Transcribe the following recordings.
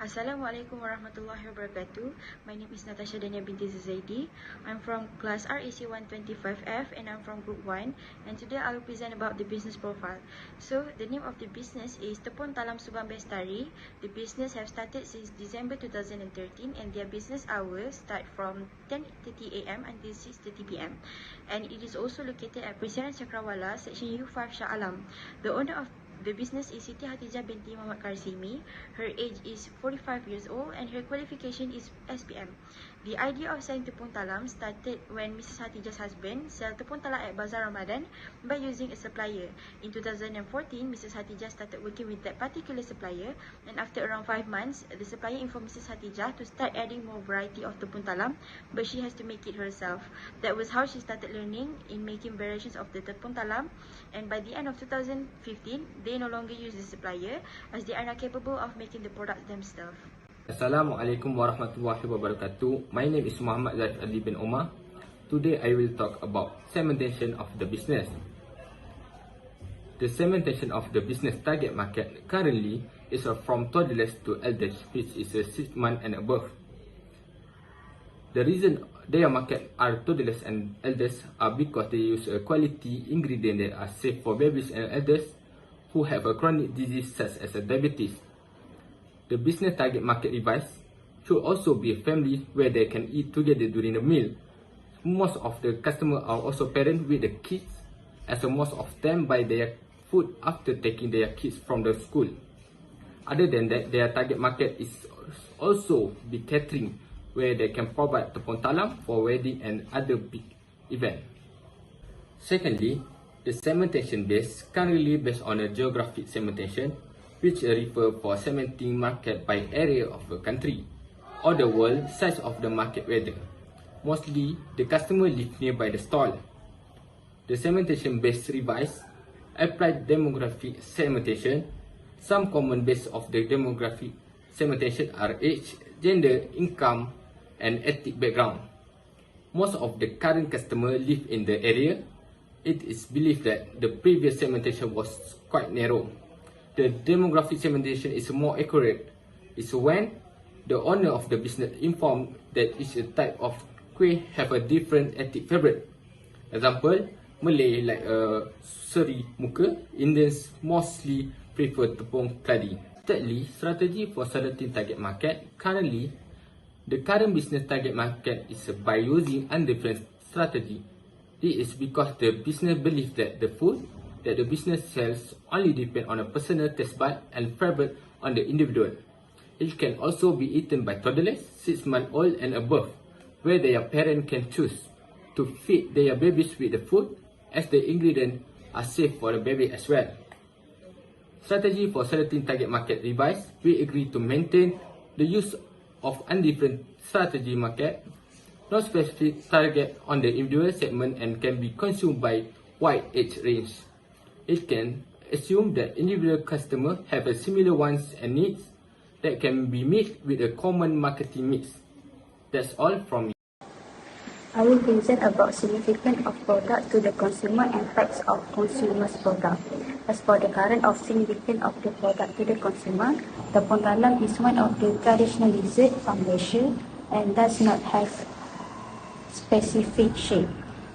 Assalamualaikum warahmatullahi wabarakatuh. My name is Natasha Dania binti Zaidi. I'm from class RAC 125F and I'm from group 1, and today I will present about the business profile. So the name of the business is Tepung Talam Subang Bestari. The business have started since December 2013 and their business hours start from 10:30 AM until 6:30 PM. And it is also located at Persiaran Cakrawala, section U5 Shah Alam. The owner of the business is Siti Hatijah binti Muhammad Karsimi. Her age is 45 years old and her qualification is SPM. The idea of selling tepung talam started when Mrs. Hatijah's husband sell tepung talam at Bazaar Ramadan by using a supplier. In 2014, Mrs. Hatijah started working with that particular supplier, and after around 5 months, the supplier informed Mrs. Hatijah to start adding more variety of tepung talam, but she has to make it herself. That was how she started learning in making variations of the tepung talam, and by the end of 2015, they no longer use the supplier as they are not capable of making the products themselves. Assalamualaikum warahmatullahi wabarakatuh. My name is Muhammad Zaid Ali bin Omar. Today I will talk about segmentation of the business. The segmentation of the business target market currently is from toddlers to elders, which is 6 months and above. The reason their market are toddlers and elders are because they use a quality ingredient that are safe for babies and elders who have a chronic disease such as diabetes. The business target market device should also be a family where they can eat together during the meal. Most of the customers are also parents with the kids, as most of them buy their food after taking their kids from the school. Other than that, their target market is also be catering, where they can provide tepung talam for wedding and other big events. Secondly, the segmentation base currently based on a geographic segmentation, which refer for segmenting market by area of a country or the world size of the market weather. Mostly, the customer live nearby the stall. The segmentation based revised applied demographic segmentation. Some common base of the demographic segmentation are age, gender, income, and ethnic background. Most of the current customer live in the area. It is believed that the previous segmentation was quite narrow. The demographic segmentation is more accurate. It's when the owner of the business informed that each type of kuih have a different ethnic favorite. Example, Malay like seri muka, Indians mostly prefer tepung keladi. Thirdly, strategy for selecting target market. Currently, the current business target market is by using undifferent strategy. This is because the business believes that the food that the business sells only depend on a personal taste bud and favorite on the individual. It can also be eaten by toddlers, 6 months old and above, where their parents can choose to feed their babies with the food, as the ingredients are safe for the baby as well. Strategy for selecting target market revised. We agree to maintain the use of undifferent strategy market, no specific target on the individual segment, and can be consumed by wide age range. It can assume that individual customers have a similar wants and needs that can be met with a common marketing mix. That's all from me. I will present about significance of product to the consumer and types of consumers product. As for the current of significance of the product to the consumer, tepung talam is one of the traditional dessert from Malaysia and does not have specific shape.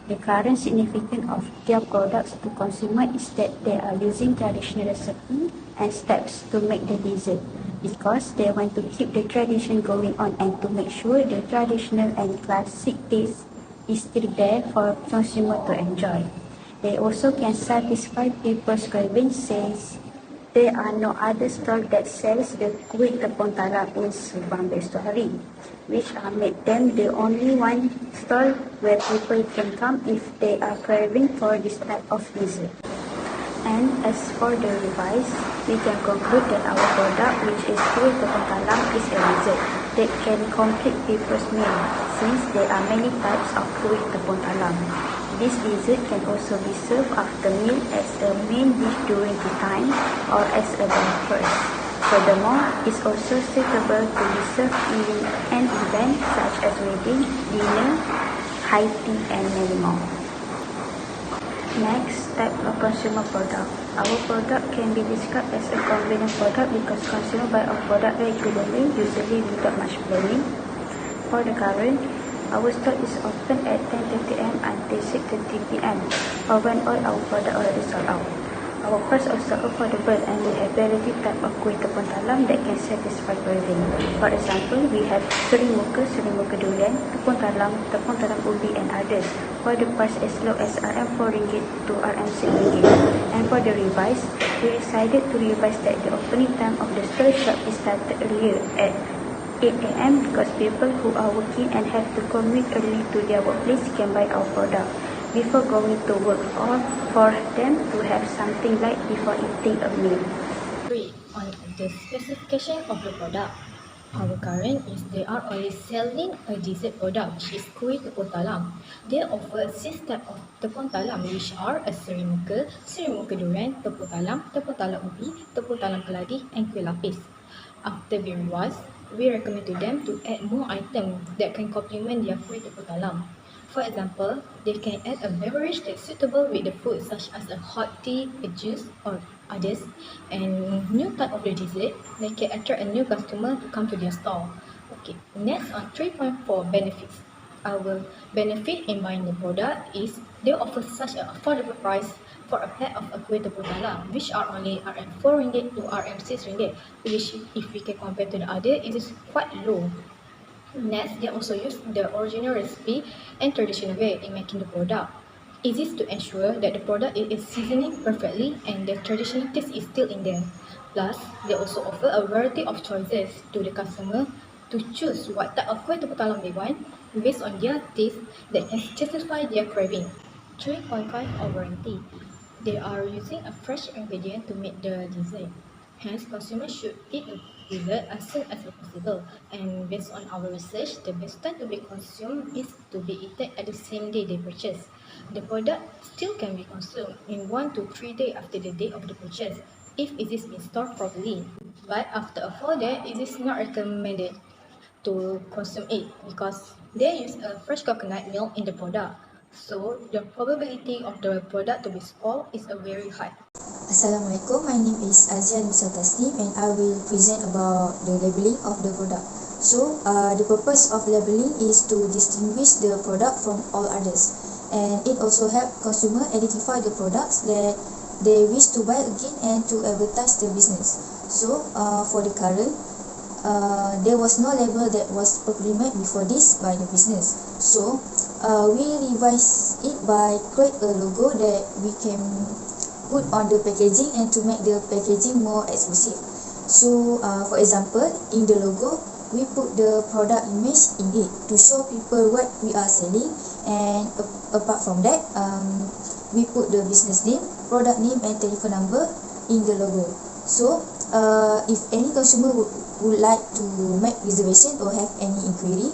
The current significance of their products to consumer is that they are using traditional recipe and steps to make the dessert, because they want to keep the tradition going on and to make sure the traditional and classic taste is still there for consumer to enjoy. They also can satisfy people's cravings since there are no other store that sells the kuih tepung talam in Subang Bestari, which make them the only one store where people can come if they are craving for this type of dessert. And as for the revise, we can conclude that our product, which is kuih tepung talam, is a dessert that can complete people's meal, since there are many types of kuih tepung talam. This dessert can also be served after meal as a main dish during tea time or as a breakfast. Furthermore, it's also suitable to be served in an event such as wedding, dinner, high tea, and many more. Next, type of consumer product. Our product can be described as a convenient product because consumers buy our product regularly, usually without much planning. For the current, our stock is open at 10:30 am until 6:30 pm, or when all our product already sold out. Our price also affordable and we have variety type of kuih tepung talam that can satisfy craving. For example, we have serimukka durian, tepung talam ubi and others for the price as low as RM4 to RM6. And for the revise, we decided to revise that the opening time of the store shop is started earlier at 8 am because people who are working and have to commute early to their workplace can buy our product before going to work, or for them to have something light before eating a meal. 3. On the specification of the product. Our current is they are only selling a dessert product which is kuih tepung talam. They offer 6 types of tepung talam which are a serimukka durian, tepung talam ubi, tepung talam keladi and kuih lapis. After being revised, we recommend to them to add more items that can complement their kuih tepung talam. For example, they can add a beverage that's suitable with the food such as a hot tea, a juice or others, and new type of the dessert that can attract a new customer to come to their store. Okay, next on 3.4 benefits. Our benefit in buying the product is they offer such an affordable price for a pack of a kuih tepung talam, which are only RM4 to RM6, which if we can compare to the other, it is quite low. Next, they also use the original recipe and traditional way in making the product. It is to ensure that the product is seasoning perfectly and the traditional taste is still in there. Plus, they also offer a variety of choices to the customer to choose what type of kuih tepung talam they want based on their taste that can satisfy their craving. 3.5 of warranty. They are using a fresh ingredient to make the dessert. Hence, consumers should eat the dessert as soon as possible. And based on our research, the best time to be consumed is to be eaten at the same day they purchase. The product still can be consumed in 1 to 3 days after the date of the purchase if it is been stored properly. But after a 4 day, it is not recommended to consume it because they use a fresh coconut milk in the product. So the probability of the product to be spoiled is a very high. Assalamualaikum, my name is Azian Musa Tasnim and I will present about the labeling of the product. So, the purpose of labeling is to distinguish the product from all others, and it also helps consumer identify the products that they wish to buy again and to advertise the business. So, for the current, there was no label that was implemented before this by the business. So, we revise it by create a logo that we can put on the packaging and to make the packaging more exclusive. So, for example, in the logo, we put the product image in it to show people what we are selling, and apart from that, we put the business name, product name and telephone number in the logo. So, if any consumer would like to make reservation or have any inquiry,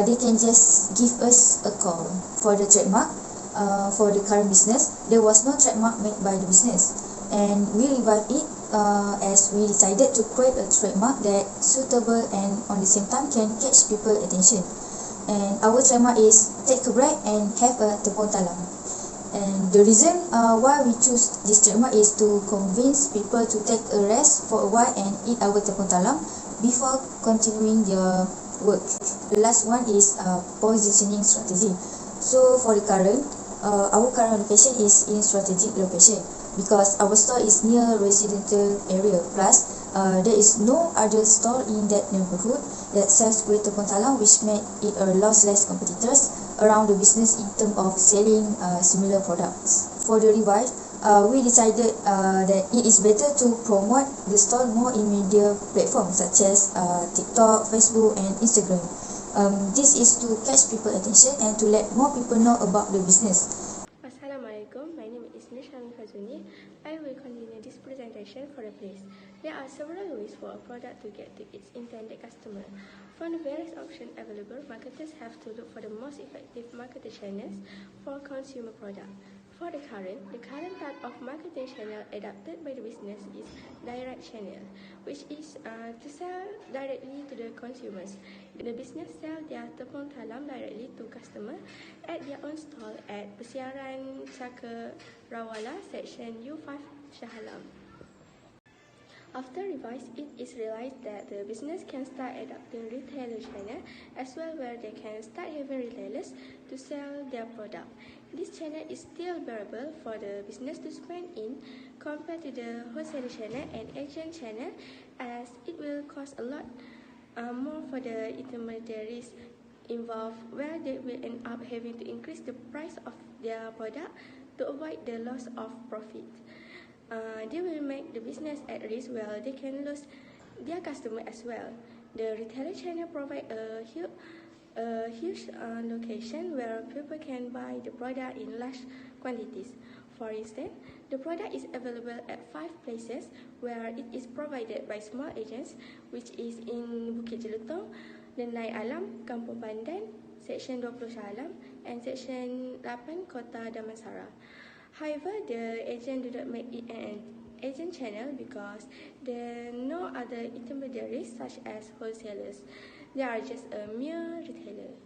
they can just give us a call. For the trademark, for the current business, there was no trademark made by the business, and we revived it as we decided to create a trademark that suitable and on the same time can catch people attention. And our trademark is take a break and have a tepung talam. And the reason why we choose this trademark is to convince people to take a rest for a while and eat our tepung talam before continuing their work. The last one is positioning strategy. So for the current, our current location is in strategic location because our store is near residential area. Plus, there is no other store in that neighborhood that sells kuih tepung talam, which made it a lossless competitors around the business in terms of selling similar products. For the revive, we decided that it is better to promote the store more in media platforms such as TikTok, Facebook, and Instagram. This is to catch people attention and to let more people know about the business. Assalamualaikum, my name is Nishan Fazuni. I will continue this presentation for the place. There are several ways for a product to get to its intended customer. From the various options available, marketers have to look for the most effective marketing channels for consumer product. For the current type of marketing channel adapted by the business is direct channel, which is to sell directly to the consumers. The business sell their tepung talam directly to customer at their own stall at Persiaran Cakar Rawala, section U5 Shah. After revise, it is realized that the business can start adopting retailer channel as well, where they can start having retailers to sell their product. This channel is still bearable for the business to spend in compared to the wholesale channel and agent channel, as it will cost a lot more for the intermediaries involved, where they will end up having to increase the price of their product to avoid the loss of profit. They will make the business at risk, where they can lose their customer as well. The retailer channel provide a huge location where people can buy the product in large quantities. For instance, the product is available at 5 places where it is provided by small agents, which is in Bukit Jelutong, Denai Alam, Kampung Pandan, Section 20 Shah Alam, and Section 8 Kota Damansara. However, the agent do not make it an agent channel because there are no other intermediaries such as wholesalers. They are just a mere retailer.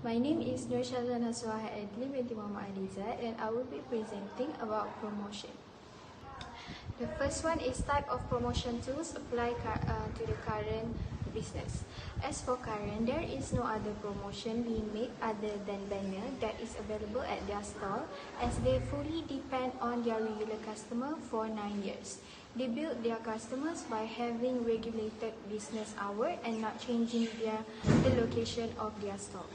My name is Nur Shazana Suhaha Adli binti Muhammad Aliza, and I will be presenting about promotion. The first one is type of promotion tools apply to the current business. As for current, there is no other promotion being made other than banner that is available at their stall, as they fully depend on their regular customer for 9 years. They build their customers by having regulated business hour and not changing the location of their store.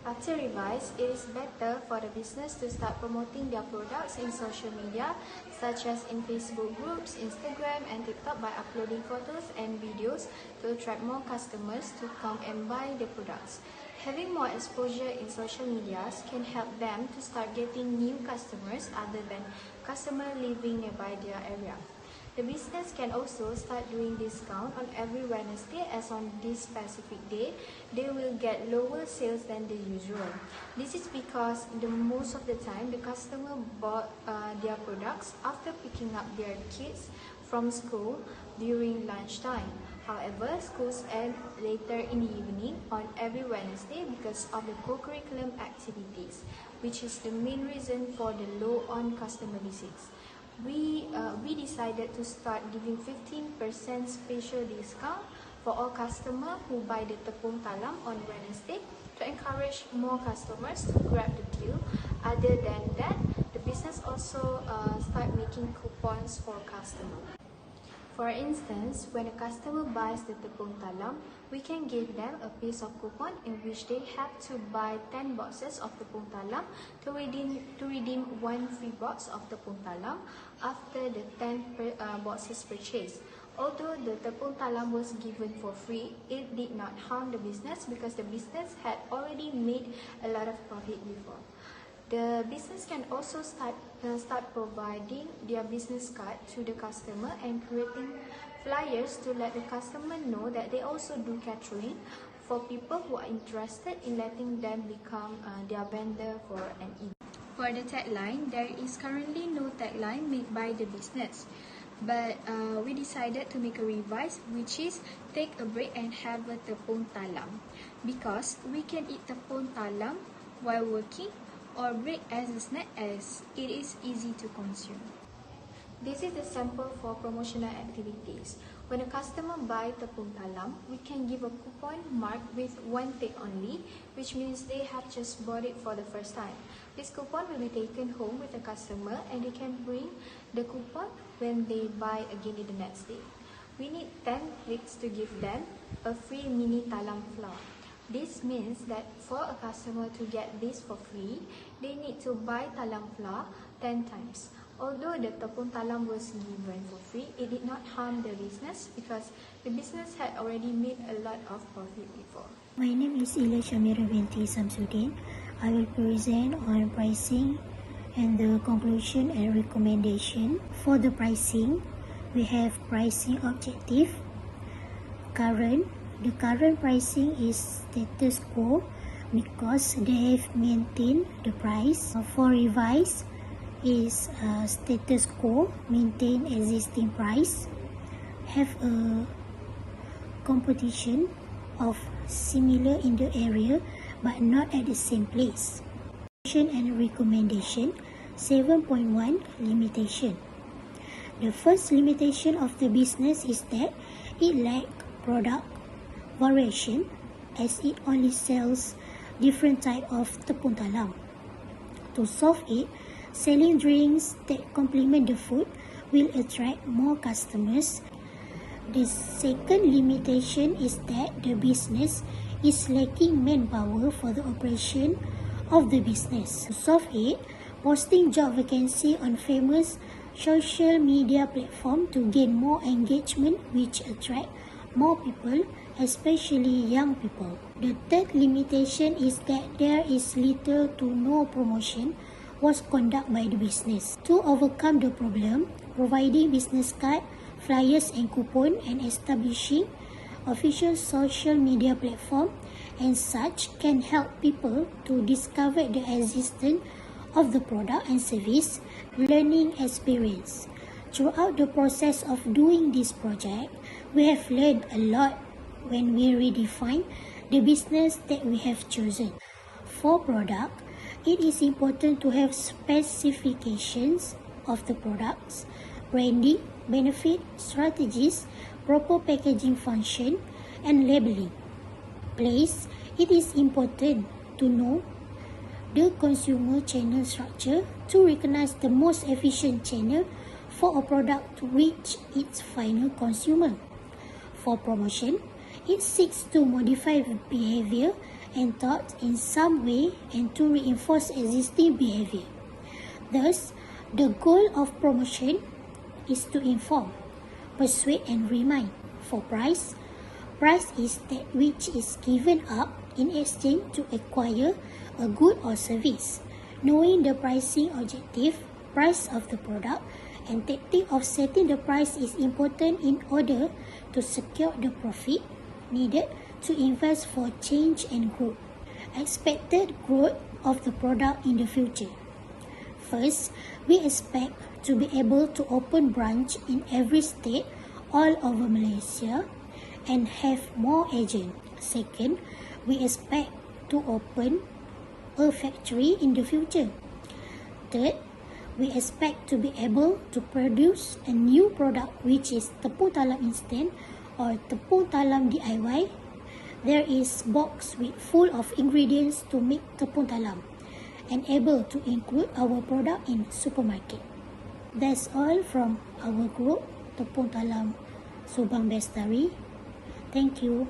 After revise, it is better for the business to start promoting their products in social media, such as in Facebook groups, Instagram, and TikTok, by uploading photos and videos to attract more customers to come and buy the products. Having more exposure in social media can help them to start getting new customers other than customers living nearby their area. The business can also start doing discount on every Wednesday, as on this specific day, they will get lower sales than the usual. This is because most of the time, the customer bought their products after picking up their kids from school during lunchtime. However, schools end later in the evening on every Wednesday because of the co-curriculum activities, which is the main reason for the low on customer visits. We decided to start giving 15% special discount for all customers who buy the Tepung Talam on Wednesday to encourage more customers to grab the deal. Other than that, the business also start making coupons for customers. For instance, when a customer buys the Tepung Talam, we can give them a piece of coupon in which they have to buy 10 boxes of Tepung Talam to redeem 1 free box of Tepung Talam after the 10 boxes purchased. Although the Tepung Talam was given for free, it did not harm the business because the business had already made a lot of profit before. The business can also start providing their business card to the customer and creating flyers to let the customer know that they also do catering for people who are interested in letting them become their vendor for an event. For the tagline, there is currently no tagline made by the business, but we decided to make a revise, which is take a break and have a Tepung Talam, because we can eat Tepung Talam while working or break as a snack, as it is easy to consume. This is the sample for promotional activities. When a customer buys Tepung Talam, we can give a coupon marked with 1 take only, which means they have just bought it for the first time. This coupon will be taken home with the customer, and they can bring the coupon when they buy again in the next day. We need 10 clicks to give them a free mini Talam flour. This means that for a customer to get this for free, they need to buy Talam flour 10 times. Although the Tepung Talam was given for free, it did not harm the business because the business had already made a lot of profit before. My name is Ila Shamira binti Samsudin. I will present on pricing and the conclusion and recommendation. For the pricing, we have pricing objective, current. The current pricing is status quo because they have maintained the price. For revise is status quo, maintain existing price, have a competition of similar in the area but not at the same place. And recommendation, 7.1 limitation. The first limitation of the business is that it lacks product variation, as it only sells different type of tepung talam. To solve it, selling drinks that complement the food will attract more customers. The second limitation is that the business is lacking manpower for the operation of the business. To solve it, posting job vacancy on famous social media platform to gain more engagement, which attract more people, especially young people. The third limitation is that there is little to no promotion was conducted by the business. To overcome the problem, providing business card, flyers and coupon, and establishing official social media platform and such can help people to discover the existence of the product and service. Learning experience. Throughout the process of doing this project, we have learned a lot when we redefine the business that we have chosen. For product, it is important to have specifications of the products, branding, benefit, strategies, proper packaging function, and labeling. Place, it is important to know the consumer channel structure to recognize the most efficient channel for a product to reach its final consumer. For promotion, it seeks to modify behavior and thought in some way and to reinforce existing behavior. Thus, the goal of promotion is to inform, persuade and remind. For price, price is that which is given up in exchange to acquire a good or service. Knowing the pricing objective, price of the product, and tactic of setting the price is important in order to secure the profit needed to invest for change and growth. Expected growth of the product in the future. First, we expect to be able to open branch in every state all over Malaysia and have more agents. Second, we expect to open a factory in the future. Third, we expect to be able to produce a new product which is Tepung Talam Instant or Tepung Talam DIY. There is box with full of ingredients to make Tepung Talam and able to include our product in supermarket. That's all from our group Tepung Talam Subang Bestari. Thank you.